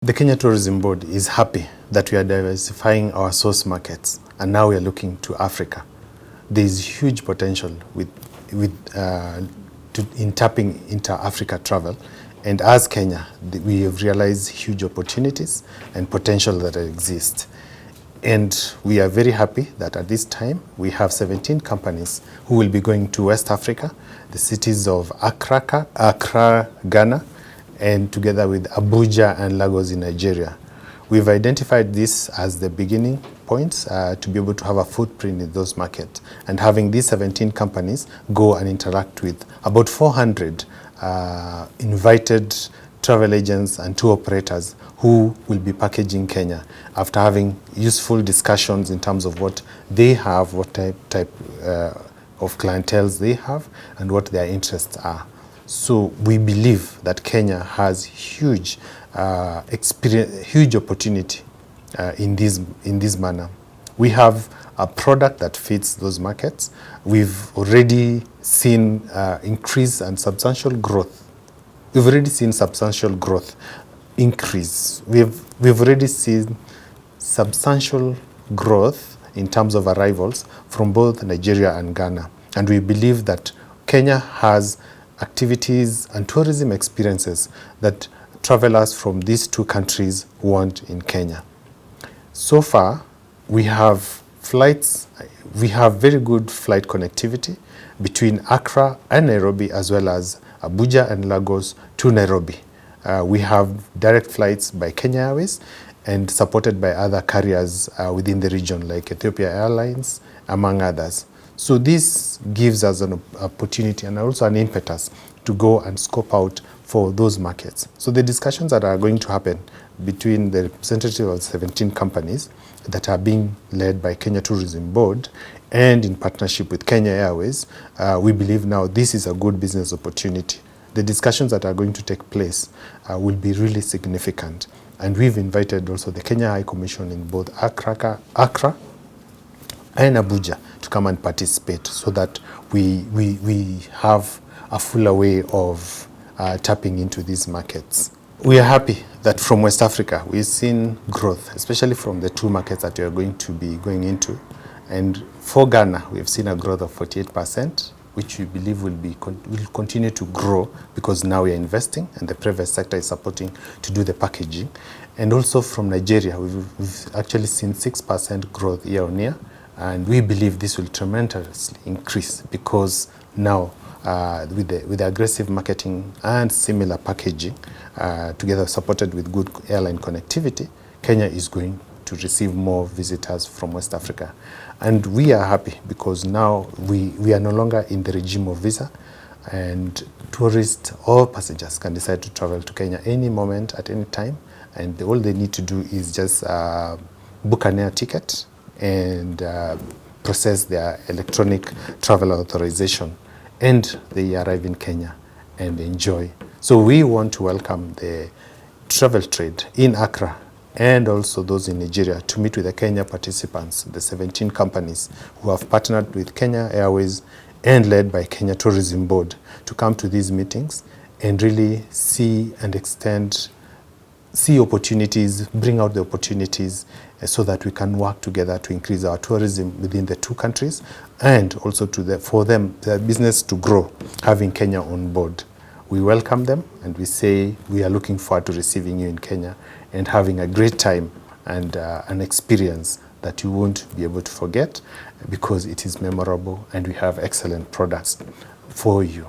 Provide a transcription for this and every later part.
The Kenya Tourism Board is happy that we are diversifying our source markets and now we are looking to Africa. There is huge potential in tapping into Africa travel, and as Kenya, we have realized huge opportunities and potential that exist. And we are very happy that at this time we have 17 companies who will be going to West Africa, the cities of Accra, Ghana, and together with Abuja and Lagos in Nigeria. We've identified this as the beginning points to be able to have a footprint in those markets. And having these 17 companies go and interact with about 400 invited travel agents and tour operators who will be packaging Kenya after having useful discussions in terms of what they have, what type of clienteles they have, and what their interests are. So we believe that Kenya has huge opportunity in this manner. We have a product that fits those markets. We've already seen increase and substantial growth. We've already seen substantial growth increase. We've already seen substantial growth in terms of arrivals from both Nigeria and Ghana. And we believe that Kenya has activities and tourism experiences that travelers from these two countries want in Kenya. So far, we have flights, we have very good flight connectivity between Accra and Nairobi, as well as Abuja and Lagos to Nairobi. We have direct flights by Kenya Airways and supported by other carriers within the region like Ethiopia Airlines, among others. So this gives us an opportunity and also an impetus to go and scope out for those markets. So the discussions that are going to happen between the representatives of 17 companies that are being led by Kenya Tourism Board and in partnership with Kenya Airways, we believe now this is a good business opportunity. The discussions that are going to take place will be really significant. And we've invited also the Kenya High Commission in both Accra and Abuja to come and participate so that we have a fuller way of tapping into these markets. We are happy that from West Africa we've seen growth, especially from the two markets that we are going to be going into. And for Ghana, we've seen a growth of 48%, which we believe will continue to grow because now we are investing and the private sector is supporting to do the packaging. And also from Nigeria, we've actually seen 6% growth year on year. And we believe this will tremendously increase because now with the aggressive marketing and similar packaging, together supported with good airline connectivity, Kenya is going to receive more visitors from West Africa. And we are happy because now we are no longer in the regime of visa, and tourists or passengers can decide to travel to Kenya any moment, at any time. And all they need to do is just book an air ticket and process their electronic travel authorization, and they arrive in Kenya and enjoy. So we want to welcome the travel trade in Accra and also those in Nigeria to meet with the Kenya participants, the 17 companies who have partnered with Kenya Airways and led by Kenya Tourism Board to come to these meetings and really see opportunities, bring out the opportunities so that we can work together to increase our tourism within the two countries and also for them, their business to grow, having Kenya on board. We welcome them and we say we are looking forward to receiving you in Kenya and having a great time and an experience that you won't be able to forget because it is memorable and we have excellent products for you.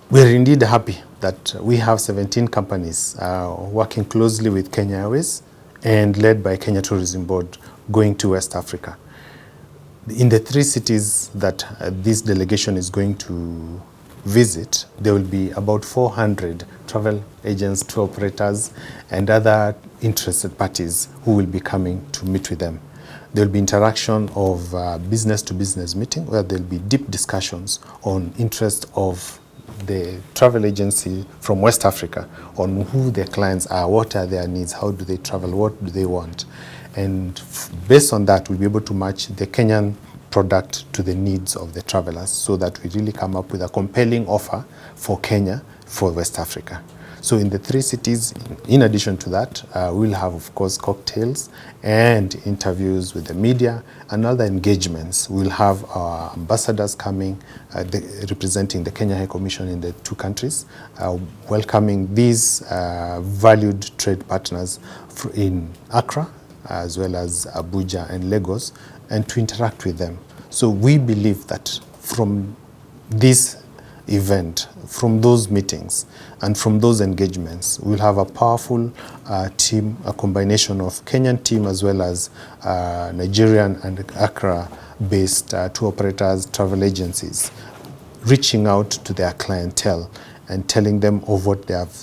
We're indeed happy that we have 17 companies working closely with Kenya Airways and led by Kenya Tourism Board going to West Africa. In the 3 cities that this delegation is going to visit, there will be about 400 travel agents, tour operators, and other interested parties who will be coming to meet with them. There will be interaction of business-to-business meeting where there will be deep discussions on interest of the travel agency from West Africa on who their clients are, what are their needs, how do they travel, what do they want. And based on that, we'll be able to match the Kenyan product to the needs of the travelers so that we really come up with a compelling offer for Kenya, for West Africa. So in the 3 cities, in addition to that, we'll have, of course, cocktails and interviews with the media and other engagements. We'll have our ambassadors coming, representing the Kenya High Commission in the 2 countries, welcoming these valued trade partners in Accra, as well as Abuja and Lagos, and to interact with them. So we believe that from this event, from those meetings, and from those engagements, we'll have a powerful team, a combination of Kenyan team as well as Nigerian and Accra-based tour operators, travel agencies, reaching out to their clientele and telling them of what they have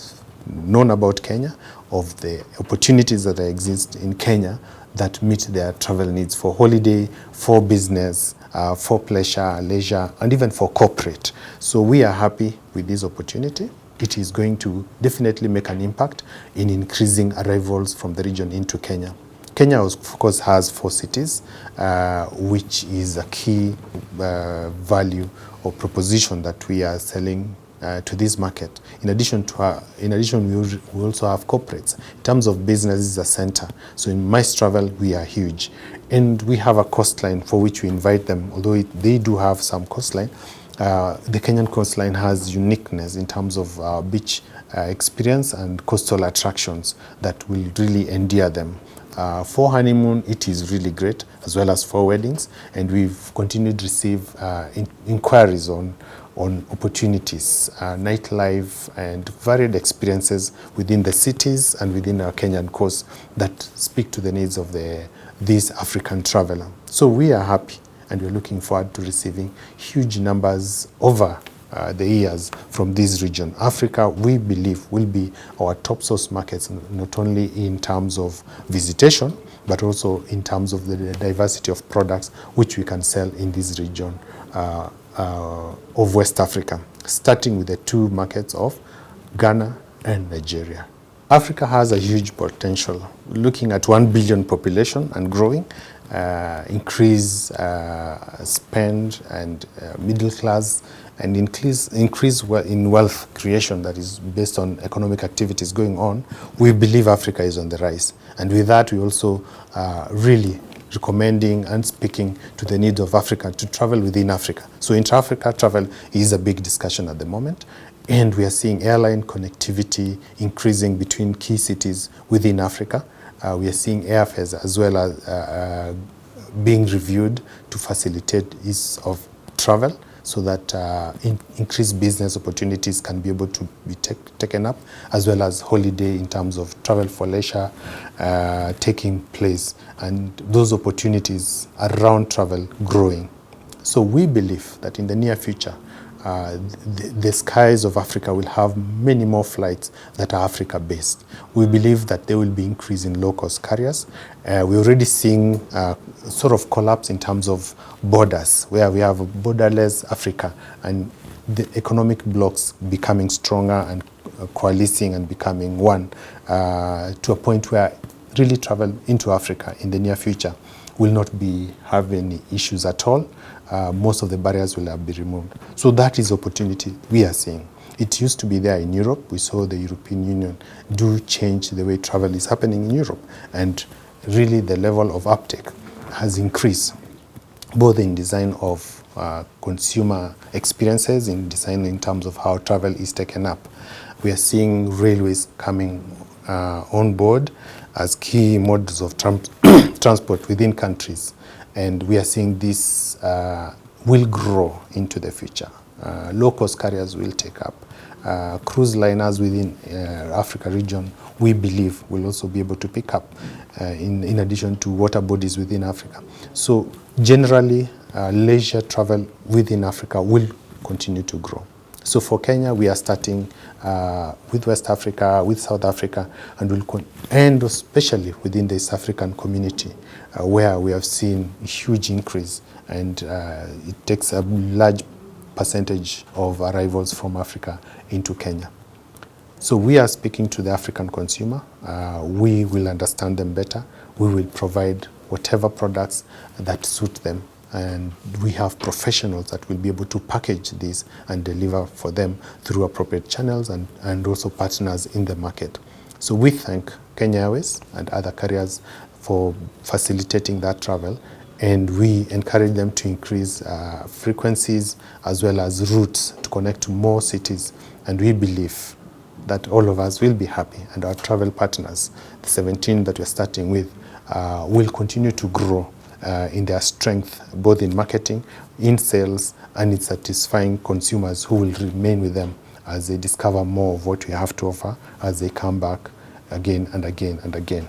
known about Kenya, of the opportunities that exist in Kenya that meet their travel needs for holiday, for business, for pleasure, leisure, and even for corporate. So we are happy with this opportunity. It is going to definitely make an impact in increasing arrivals from the region into Kenya. Kenya, of course, has 4 cities, which is a key value or proposition that we are selling to this market. In addition, we also have corporates. In terms of business, is a center. So in Mice Travel, we are huge. And we have a coastline for which we invite them, although they do have some coastline. The Kenyan coastline has uniqueness in terms of beach experience and coastal attractions that will really endear them. For honeymoon, it is really great, as well as for weddings, and we've continued to receive inquiries on opportunities, nightlife, and varied experiences within the cities and within our Kenyan coast that speak to the needs of this African traveler. So we are happy, and we're looking forward to receiving huge numbers over the years from this region. Africa, we believe, will be our top source markets, not only in terms of visitation, but also in terms of the diversity of products which we can sell in this region of West Africa, starting with the 2 markets of Ghana and Nigeria. Africa has a huge potential, looking at 1 billion population and growing, increase spend and middle class, and increase in wealth creation that is based on economic activities going on. We believe Africa is on the rise. And with that, we also really recommending and speaking to the needs of Africa to travel within Africa. So intra-Africa travel is a big discussion at the moment. And we are seeing airline connectivity increasing between key cities within Africa. We are seeing airfares as well as being reviewed to facilitate ease of travel, so that increased business opportunities can be able to be taken up, as well as holiday in terms of travel for leisure taking place, and those opportunities around travel growing. So we believe that in the near future, the skies of Africa will have many more flights that are Africa-based. We believe that there will be increase in low-cost carriers. We're already seeing sort of collapse in terms of borders, where we have a borderless Africa, and the economic blocks becoming stronger and coalescing and becoming one, to a point where really travel into Africa in the near future will not have any issues at all. Most of the barriers will be removed. So that is opportunity we are seeing. It used to be there in Europe. We saw the European Union do change the way travel is happening in Europe. And really the level of uptake has increased, both in design of consumer experiences, in design in terms of how travel is taken up. We are seeing railways coming on board as key modes of transport within countries. And we are seeing this will grow into the future. Low-cost carriers will take up. Cruise liners within Africa region, we believe, will also be able to pick up, in addition to water bodies within Africa. So generally, leisure travel within Africa will continue to grow. So for Kenya, we are starting with West Africa, with South Africa, and especially within the East African community, where we have seen a huge increase, and it takes a large percentage of arrivals from Africa into Kenya. So we are speaking to the African consumer. We will understand them better. We will provide whatever products that suit them and we have professionals that will be able to package this and deliver for them through appropriate channels and also partners in the market. So we thank Kenya Airways and other carriers for facilitating that travel, and we encourage them to increase frequencies as well as routes to connect to more cities. And we believe that all of us will be happy, and our travel partners, the 17 that we're starting with, will continue to grow in their strength, both in marketing, in sales, and in satisfying consumers who will remain with them as they discover more of what we have to offer, as they come back again and again and again.